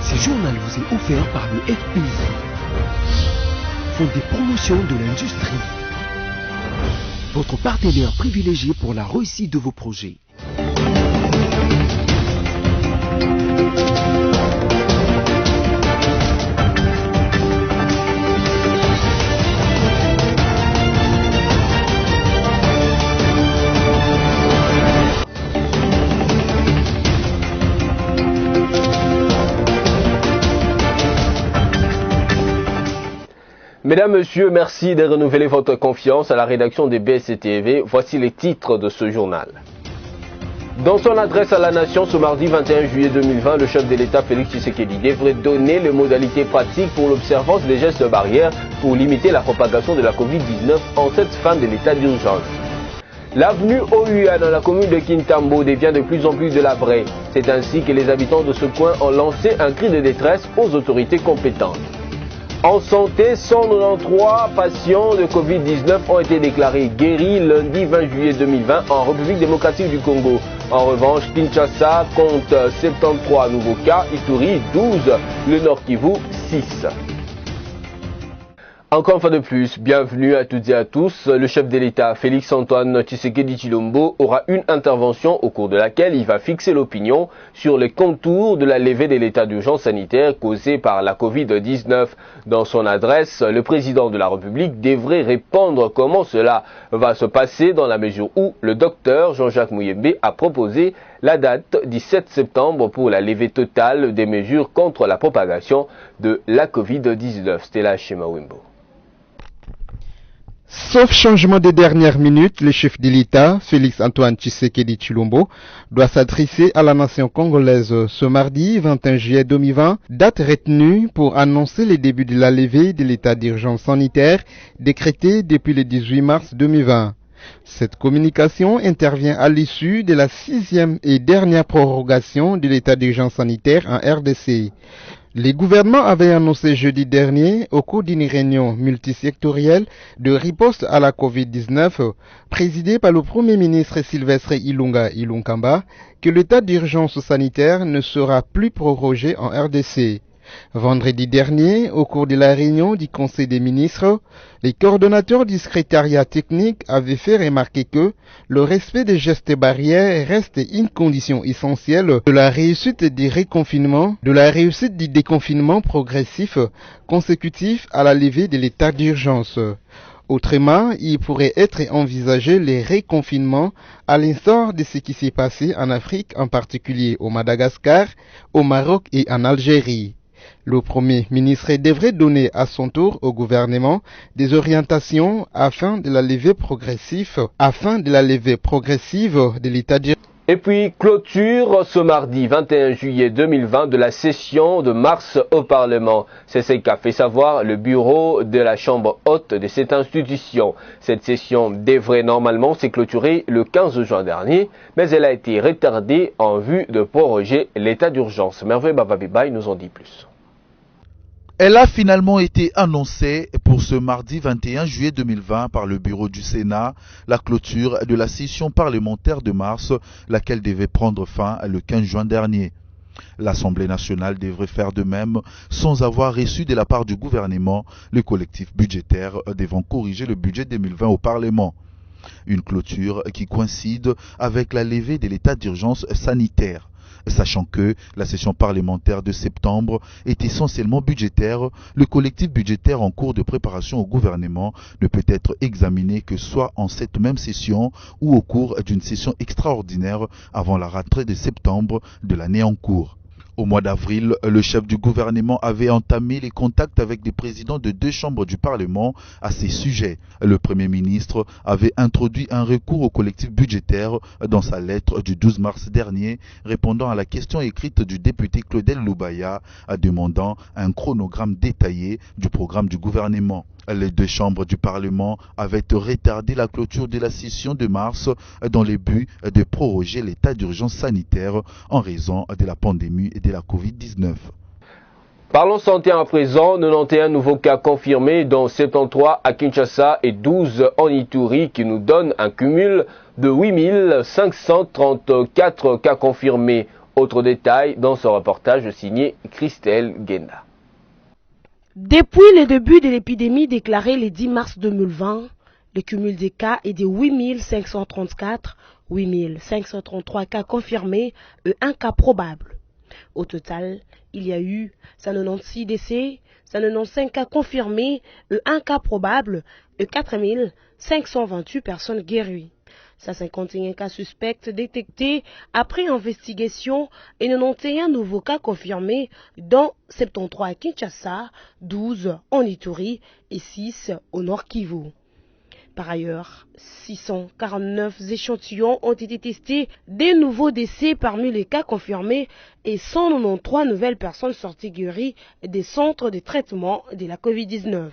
Ce journal vous est offert par le FPI, Fonds de promotion de l'industrie, votre partenaire privilégié pour la réussite de vos projets. Mesdames, Messieurs, merci de renouveler votre confiance à la rédaction de BSC-TV. Voici les titres de ce journal. Dans son adresse à la Nation ce mardi 21 juillet 2020, le chef de l'État Félix Tshisekedi devrait donner les modalités pratiques pour l'observance des gestes barrières pour limiter la propagation de la Covid-19 en cette fin de l'état d'urgence. L'avenue OUA dans la commune de Kintambo devient de plus en plus délabrée. C'est ainsi que les habitants de ce coin ont lancé un cri de détresse aux autorités compétentes. En santé, 193 patients de Covid-19 ont été déclarés guéris lundi 20 juillet 2020 en République démocratique du Congo. En revanche, Kinshasa compte 73 nouveaux cas, Ituri 12, le Nord Kivu 6. Encore une fois de plus, bienvenue à toutes et à tous. Le chef de l'État, Félix-Antoine Tshisekedi Tshilombo, aura une intervention au cours de laquelle il va fixer l'opinion sur les contours de la levée de l'état d'urgence sanitaire causé par la Covid-19. Dans son adresse, le président de la République devrait répondre comment cela va se passer dans la mesure où le docteur Jean-Jacques Muyembe a proposé la date du 7 septembre pour la levée totale des mesures contre la propagation de la Covid-19. Stella Shemawimbo. Sauf changement des dernières minutes, le chef de l'État, Félix-Antoine Tshisekedi Tshilombo, doit s'adresser à la nation congolaise ce mardi 21 juillet 2020, date retenue pour annoncer le début de la levée de l'état d'urgence sanitaire décrété depuis le 18 mars 2020. Cette communication intervient à l'issue de la 6e et dernière prorogation de l'état d'urgence sanitaire en RDC. Les gouvernements avaient annoncé jeudi dernier, au cours d'une réunion multisectorielle de riposte à la Covid-19, présidée par le Premier ministre Sylvestre Ilunga Ilunkamba, que l'état d'urgence sanitaire ne sera plus prorogé en RDC. Vendredi dernier, au cours de la réunion du Conseil des ministres, les coordonnateurs du secrétariat technique avaient fait remarquer que le respect des gestes barrières reste une condition essentielle de la réussite du déconfinement progressif consécutif à la levée de l'état d'urgence. Autrement, il pourrait être envisagé le reconfinement à l'instar de ce qui s'est passé en Afrique, en particulier au Madagascar, au Maroc et en Algérie. Le Premier ministre devrait donner à son tour au gouvernement des orientations afin de la levée progressive de l'état d'urgence. Et puis, clôture ce mardi 21 juillet 2020 de la session de mars au Parlement. C'est ce qu'a fait savoir le bureau de la Chambre haute de cette institution. Cette session devrait normalement se clôturer le 15 juin dernier, mais elle a été retardée en vue de proroger l'état d'urgence. Merveille Bababibaï nous en dit plus. Elle a finalement été annoncée pour ce mardi 21 juillet 2020 par le bureau du Sénat, la clôture de la session parlementaire de mars, laquelle devait prendre fin le 15 juin dernier. L'Assemblée nationale devrait faire de même sans avoir reçu de la part du gouvernement le collectif budgétaire devant corriger le budget 2020 au Parlement. Une clôture qui coïncide avec la levée de l'état d'urgence sanitaire. Sachant que la session parlementaire de septembre est essentiellement budgétaire, le collectif budgétaire en cours de préparation au gouvernement ne peut être examiné que soit en cette même session ou au cours d'une session extraordinaire avant la rentrée de septembre de l'année en cours. Au mois d'avril, le chef du gouvernement avait entamé les contacts avec des présidents de 2 chambres du Parlement à ces sujets. Le Premier ministre avait introduit un recours au collectif budgétaire dans sa lettre du 12 mars dernier, répondant à la question écrite du député Claudel Loubaya, demandant un chronogramme détaillé du programme du gouvernement. Les 2 chambres du Parlement avaient retardé la clôture de la session de mars dans le but de proroger l'état d'urgence sanitaire en raison de la pandémie et de la Covid-19. Parlons santé à présent. 91 nouveaux cas confirmés, dont 73 à Kinshasa et 12 en Ituri, qui nous donne un cumul de 8534 cas confirmés Autre détail dans ce reportage signé Christelle Genda. Depuis le début de l'épidémie déclarée le 10 mars 2020, le cumul des cas est de 8533 cas confirmés et 1 cas probable. Au total, il y a eu 196 décès, 195 cas confirmés et 1 cas probable et 4528 personnes guéries. 151 cas suspects détectés après investigation et 91 nouveaux cas confirmés, dont 73 à Kinshasa, 12 en Ituri et 6 au Nord Kivu. Par ailleurs, 649 échantillons ont été testés, des nouveaux décès parmi les cas confirmés et 193 nouvelles personnes sorties guéries des centres de traitement de la Covid-19.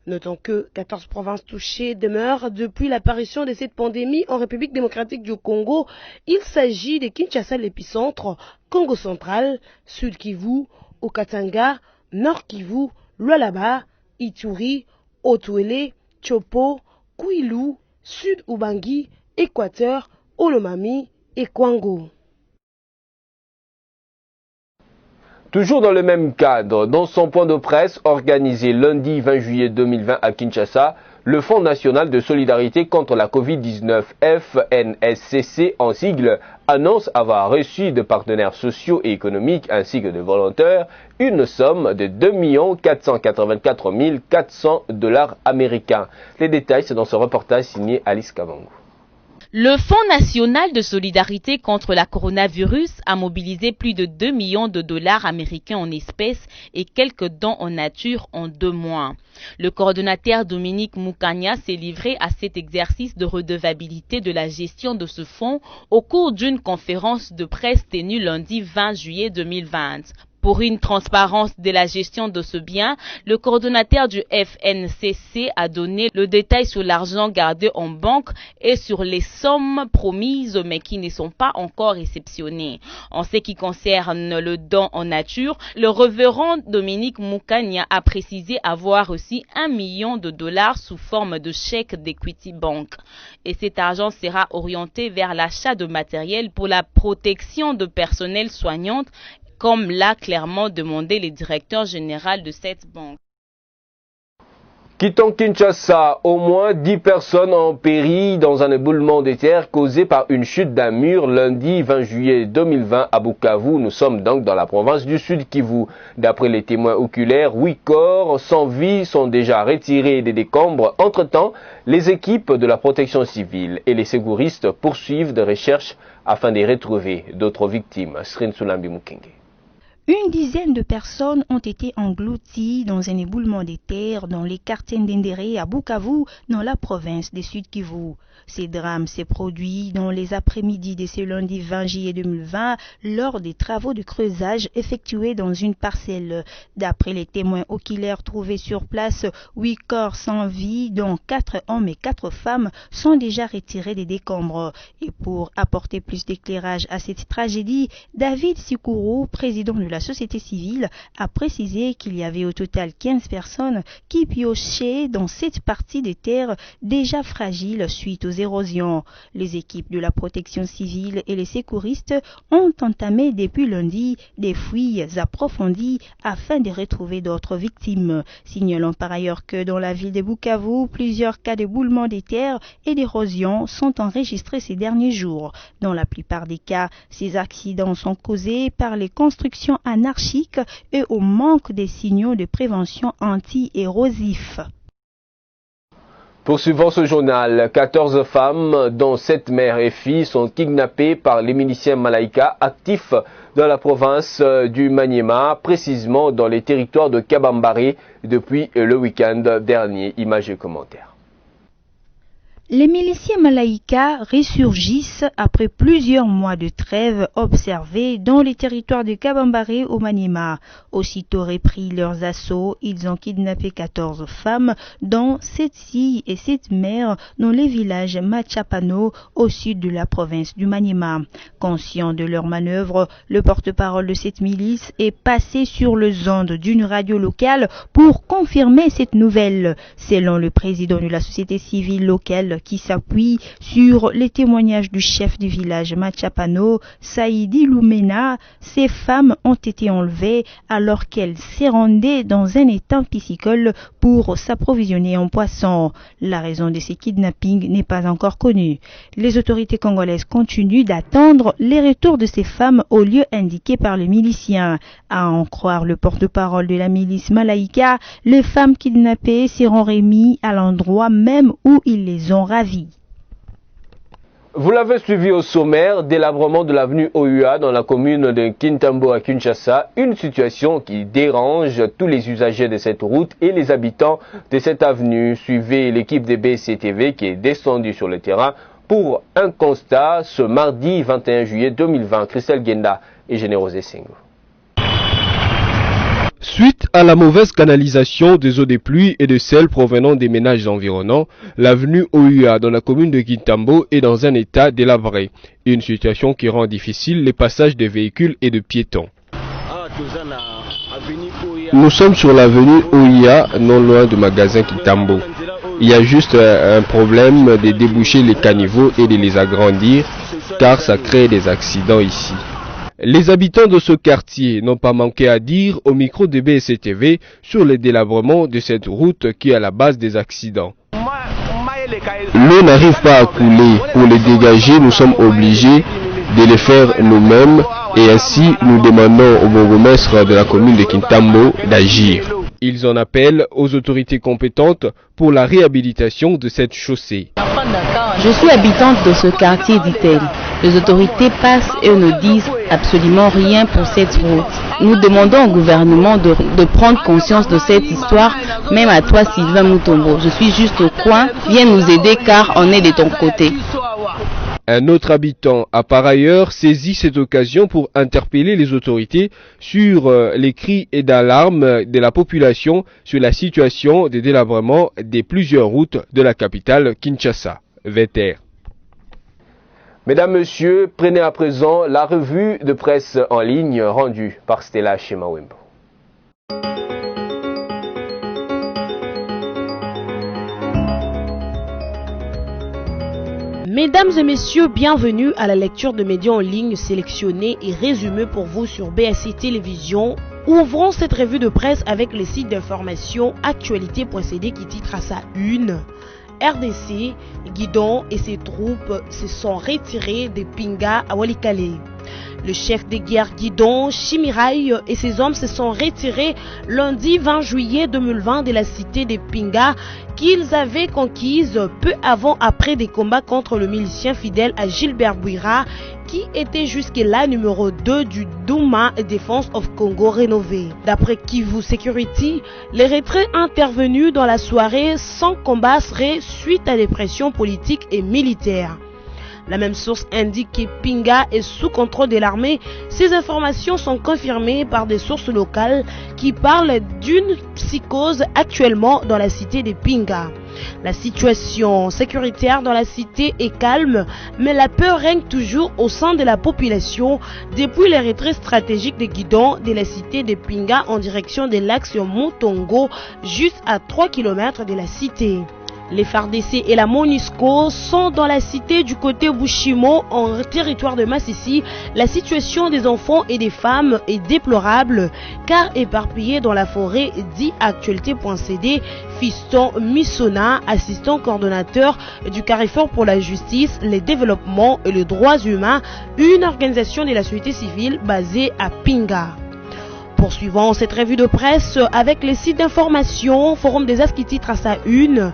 Notons que 14 provinces touchées demeurent depuis l'apparition de cette pandémie en République démocratique du Congo. Il s'agit de Kinshasa, l'épicentre, Congo central, Sud Kivu, Okatanga, Nord Kivu, Lualaba, Ituri, Haut-Uélé, Chopo, Kwilu, Sud Ubangi, Équateur, Olomami et Kwango. Toujours dans le même cadre, dans son point de presse organisé lundi 20 juillet 2020 à Kinshasa, le Fonds national de solidarité contre la Covid-19, FNSCC en sigle, annonce avoir reçu de partenaires sociaux et économiques ainsi que de volontaires une somme de 2 484 400 $ américains. Les détails, c'est dans ce reportage signé Alice Kavango. Le Fonds national de solidarité contre la coronavirus a mobilisé plus de 2 millions de dollars américains en espèces et quelques dons en nature en 2 mois. Le coordonnateur Dominique Mukanya s'est livré à cet exercice de redevabilité de la gestion de ce fonds au cours d'une conférence de presse tenue lundi 20 juillet 2020. Pour une transparence de la gestion de ce bien, le coordonnateur du FNCC a donné le détail sur l'argent gardé en banque et sur les sommes promises mais qui ne sont pas encore réceptionnées. En ce qui concerne le don en nature, le révérend Dominique Mukanya a précisé avoir reçu 1 million de dollars sous forme de chèque d'Equity Bank. Et cet argent sera orienté vers l'achat de matériel pour la protection de personnel soignant, comme l'a clairement demandé le directeur général de cette banque. Quittant Kinshasa, au moins 10 personnes ont péri dans un éboulement de terre causé par une chute d'un mur lundi 20 juillet 2020 à Bukavu. Nous sommes donc dans la province du Sud Kivu. D'après les témoins oculaires, 8 corps sans vie sont déjà retirés des décombres. Entre-temps, les équipes de la protection civile et les secouristes poursuivent des recherches afin de retrouver d'autres victimes. Srin Sulambi Mukenge. Une dizaine de personnes ont été englouties dans un éboulement de terre dans les quartiers d'Endéré à Bukavu, dans la province du Sud Kivu. Ces drames s'est produit dans les après-midi de ce lundi 20 juillet 2020 lors des travaux de creusage effectués dans une parcelle. D'après les témoins oculaires trouvés sur place, 8 corps sans vie, dont 4 hommes et 4 femmes, sont déjà retirés des décombres. Et pour apporter plus d'éclairage à cette tragédie, David Sikuru, président de la société civile, a précisé qu'il y avait au total 15 personnes qui piochaient dans cette partie de terre déjà fragile suite aux érosions. Les équipes de la protection civile et les secouristes ont entamé depuis lundi des fouilles approfondies afin de retrouver d'autres victimes. Signalons par ailleurs que dans la ville de Bukavu, plusieurs cas d'éboulement des terres et d'érosion sont enregistrés ces derniers jours. Dans la plupart des cas, ces accidents sont causés par les constructions anarchiques et au manque des signaux de prévention anti-érosifs. Poursuivant ce journal, 14 femmes, dont 7 mères et filles, sont kidnappées par les miliciens Malaika actifs dans la province du Maniema, précisément dans les territoires de Kabambare depuis le week-end dernier. Images et commentaires. Les miliciens Malaika ressurgissent après plusieurs mois de trêve observés dans les territoires de Kabambare au Maniema. Aussitôt repris leurs assauts, ils ont kidnappé 14 femmes, dont 7 filles et 7 mères dans les villages Machapano au sud de la province du Maniema. Conscient de leur manœuvre, le porte-parole de cette milice est passé sur les ondes d'une radio locale pour confirmer cette nouvelle. Selon le président de la société civile locale, nouvelle qui s'appuie sur les témoignages du chef du village Machapano, Saïdi Lumena. Ces femmes ont été enlevées alors qu'elles se rendaient dans un étang piscicole pour s'approvisionner en poissons. La raison de ces kidnappings n'est pas encore connue. Les autorités congolaises continuent d'attendre les retours de ces femmes au lieu indiqué par les miliciens. À en croire le porte-parole de la milice Malaïka, les femmes kidnappées seront remises à l'endroit même où ils les ont ravies. Vous l'avez suivi au sommaire, délabrement de l'avenue OUA dans la commune de Kintambo à Kinshasa, une situation qui dérange tous les usagers de cette route et les habitants de cette avenue. Suivez l'équipe de BSCTV qui est descendue sur le terrain pour un constat ce mardi 21 juillet 2020. Christelle Genda et Générose Sengo. Suite à la mauvaise canalisation des eaux des pluies et de sel provenant des ménages environnants, l'avenue OUA dans la commune de Kintambo est dans un état délabré, une situation qui rend difficile les passages des véhicules et de piétons. Nous sommes sur l'avenue OUA, non loin du magasin Kintambo. Il y a juste un problème de déboucher les caniveaux et de les agrandir, car ça crée des accidents ici. Les habitants de ce quartier n'ont pas manqué à dire au micro de BSCTV sur le délabrement de cette route qui est à la base des accidents. L'eau n'arrive pas à couler. Pour les dégager, nous sommes obligés de le faire nous-mêmes et ainsi nous demandons au bourgmestre de la commune de Kintambo d'agir. Ils en appellent aux autorités compétentes pour la réhabilitation de cette chaussée. Je suis habitante de ce quartier, dit-elle. Les autorités passent et ne disent absolument rien pour cette route. Nous demandons au gouvernement de prendre conscience de cette histoire, même à toi Sylvain Mutombo. Je suis juste au coin, viens nous aider car on est de ton côté. Un autre habitant a par ailleurs saisi cette occasion pour interpeller les autorités sur les cris et d'alarme de la population sur la situation de délabrement des plusieurs routes de la capitale Kinshasa. VTR. Mesdames, Messieurs, prenez à présent la revue de presse en ligne rendue par Stella Chemawembo. Mesdames et messieurs, bienvenue à la lecture de médias en ligne sélectionnés et résumés pour vous sur BSC Télévision. Ouvrons cette revue de presse avec le site d'information actualité.cd qui titre à sa une: RDC, Guidon et ses troupes se sont retirés de Pinga à Walikale. Le chef de guerre Guidon Chimirai et ses hommes se sont retirés lundi 20 juillet 2020 de la cité de Pinga qu'ils avaient conquise peu avant après des combats contre le milicien fidèle à Gilbert Bouira qui était jusque-là numéro 2 du Douma Defense of Congo rénové. D'après Kivu Security, les retraits intervenus dans la soirée sans combat seraient suite à des pressions politiques et militaires. La même source indique que Pinga est sous contrôle de l'armée. Ces informations sont confirmées par des sources locales qui parlent d'une psychose actuellement dans la cité de Pinga. La situation sécuritaire dans la cité est calme, mais la peur règne toujours au sein de la population depuis les retraits stratégiques de Guidon de la cité de Pinga en direction de l'axe Mutongo, juste à 3 km de la cité. Les FARDC et la MONUSCO sont dans la cité du côté Bushimo en territoire de Massissi. La situation des enfants et des femmes est déplorable car éparpillés dans la forêt, dit actualité.cd Fiston Missona, assistant coordonnateur du Carrefour pour la justice, les développements et les droits humains, une organisation de la société civile basée à Pinga. Poursuivons cette revue de presse avec les sites d'information. Forum des As qui titre à sa une: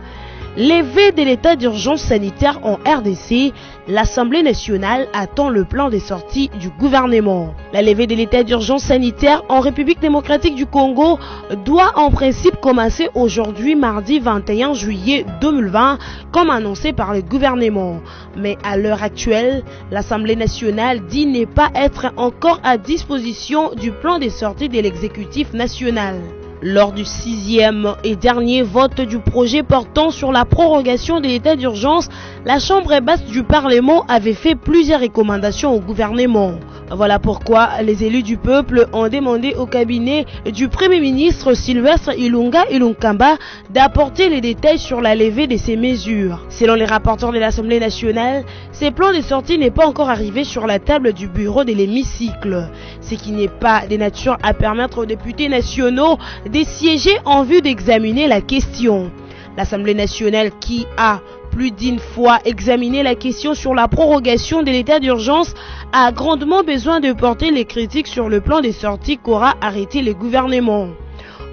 levée de l'état d'urgence sanitaire en RDC, l'Assemblée nationale attend le plan des sorties du gouvernement. La levée de l'état d'urgence sanitaire en République démocratique du Congo doit en principe commencer aujourd'hui, mardi 21 juillet 2020, comme annoncé par le gouvernement. Mais à l'heure actuelle, l'Assemblée nationale dit ne pas être encore à disposition du plan des sorties de l'exécutif national. Lors du 6e et dernier vote du projet portant sur la prorogation de l'état d'urgence, la Chambre basse du Parlement avait fait plusieurs recommandations au gouvernement. Voilà pourquoi les élus du peuple ont demandé au cabinet du Premier ministre Sylvestre Ilunga Ilunkamba d'apporter les détails sur la levée de ces mesures. Selon les rapporteurs de l'Assemblée nationale, ces plans de sortie n'est pas encore arrivé sur la table du bureau de l'hémicycle, ce qui n'est pas de nature à permettre aux députés nationaux de siéger en vue d'examiner la question. L'Assemblée nationale qui a plus d'une fois examiné la question sur la prorogation de l'état d'urgence a grandement besoin de porter les critiques sur le plan des sorties qu'aura arrêté le gouvernement.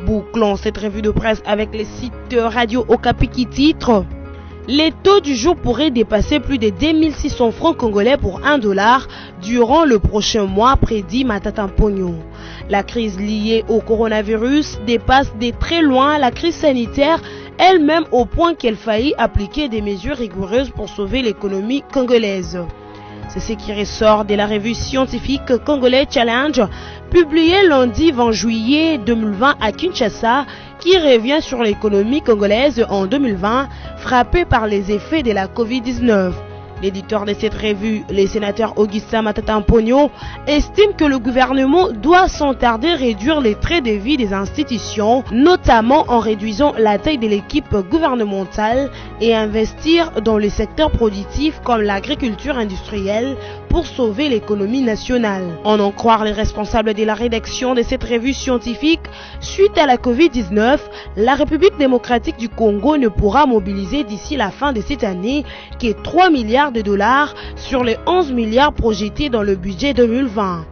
Bouclons cette revue de presse avec les sites radio Okapi qui titre « Les taux du jour pourraient dépasser plus de 2600 francs congolais pour $1 durant le prochain mois », prédit Matata Mpogno. La crise liée au coronavirus dépasse de très loin la crise sanitaire elle-même au point qu'elle faillit appliquer des mesures rigoureuses pour sauver l'économie congolaise. C'est ce qui ressort de la revue scientifique Congolais Challenge, publiée lundi 20 juillet 2020 à Kinshasa, qui revient sur l'économie congolaise en 2020, frappée par les effets de la Covid-19. L'éditeur de cette revue, le sénateur Augustin Matata Mpogno, estime que le gouvernement doit sans tarder réduire les traits de vie des institutions, notamment en réduisant la taille de l'équipe gouvernementale et investir dans les secteurs productifs comme l'agriculture industrielle pour sauver l'économie nationale. En en croire les responsables de la rédaction de cette revue scientifique, suite à la Covid-19, la République démocratique du Congo ne pourra mobiliser d'ici la fin de cette année que 3 milliards de dollars sur les 11 milliards projetés dans le budget 2020.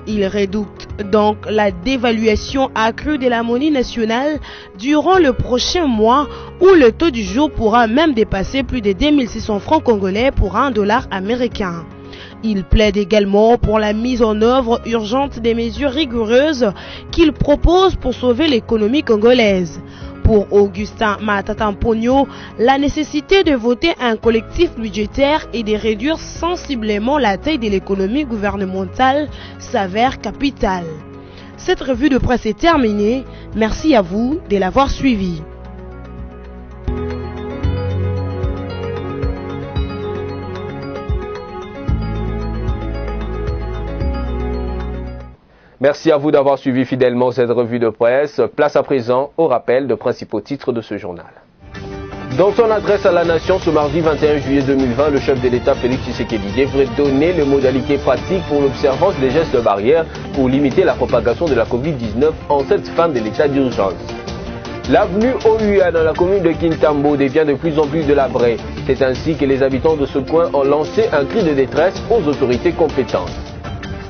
Il redoute donc la dévaluation accrue de la monnaie nationale durant le prochain mois où le taux du jour pourra même dépasser plus de 2600 francs congolais pour $1 américain. Il plaide également pour la mise en œuvre urgente des mesures rigoureuses qu'il propose pour sauver l'économie congolaise. Pour Augustin Matata Mpogno, la nécessité de voter un collectif budgétaire et de réduire sensiblement la taille de l'économie gouvernementale s'avère capitale. Cette revue de presse est terminée. Merci à vous de l'avoir suivie. Merci à vous d'avoir suivi fidèlement cette revue de presse. Place à présent au rappel de principaux titres de ce journal. Dans son adresse à la nation ce mardi 21 juillet 2020, le chef de l'État Félix Tshisekedi devrait donner les modalités pratiques pour l'observance des gestes barrières pour limiter la propagation de la Covid-19 en cette fin de l'état d'urgence. L'avenue OUA dans la commune de Kintambo devient de plus en plus délabrée. C'est ainsi que les habitants de ce coin ont lancé un cri de détresse aux autorités compétentes.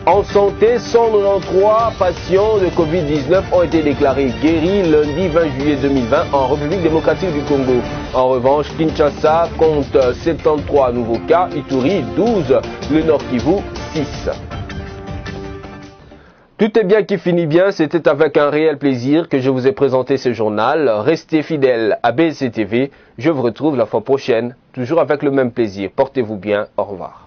En santé, 193 patients de Covid-19 ont été déclarés guéris lundi 20 juillet 2020 en République démocratique du Congo. En revanche, Kinshasa compte 73 nouveaux cas, Ituri 12, le Nord Kivu 6. Tout est bien qui finit bien, c'était avec un réel plaisir que je vous ai présenté ce journal. Restez fidèles à BSC TV, je vous retrouve la fois prochaine, toujours avec le même plaisir. Portez-vous bien, au revoir.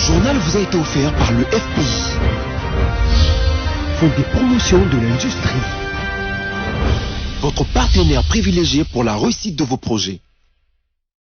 Ce journal vous a été offert par le FPI, Fonds des promotions de l'industrie, votre partenaire privilégié pour la réussite de vos projets.